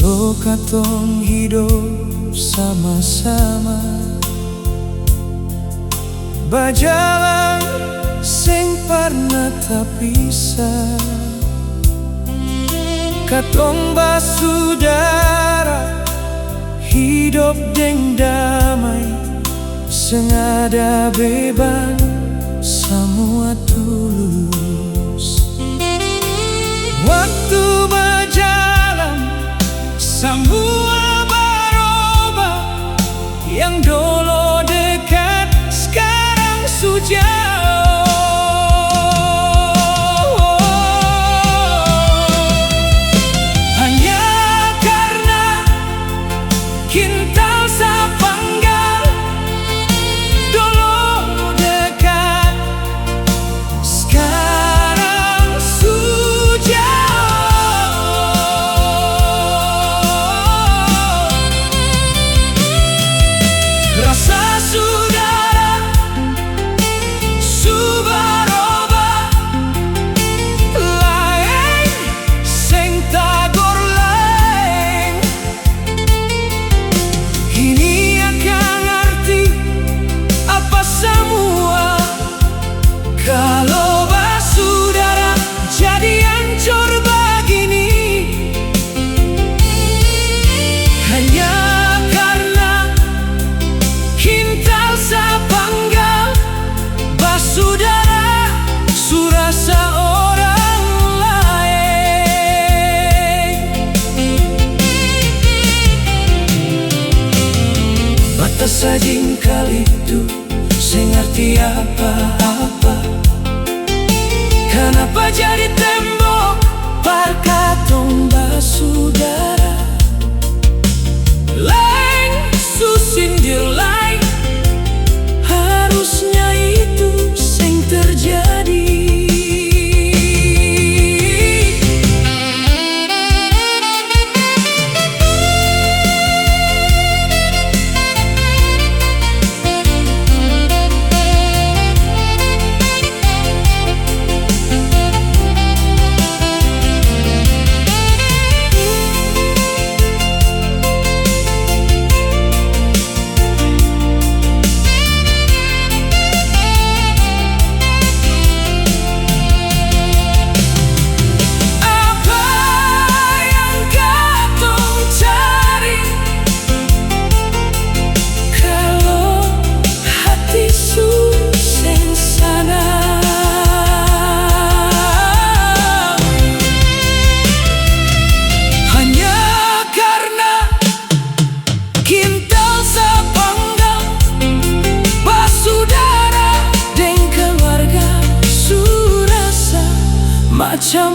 Lo katong hidup sama-sama, bajalan sing pernah terpisah. Katong basudara, hidup deng damai, sengada beban, semua tulus. Waktu berjalan, semua berubah. Yang dulu dekat, sekarang jauh. Hanya karena kita sepenggal. Dulu dekat, sekarang jauh. Rasa saudara subaroba, lain sing tagor lain. Kini akan ngerti apa semua, kalau basudara jadi hancur begini. Hanya karena kintal sepenggal, basudara surasa orang lain. Batas sajing kali itu sing ngerti apa-apa. Kenapa jadi tembok parkatong basudara? Lain susindir lain, harusnya itu sing terjadi. Macam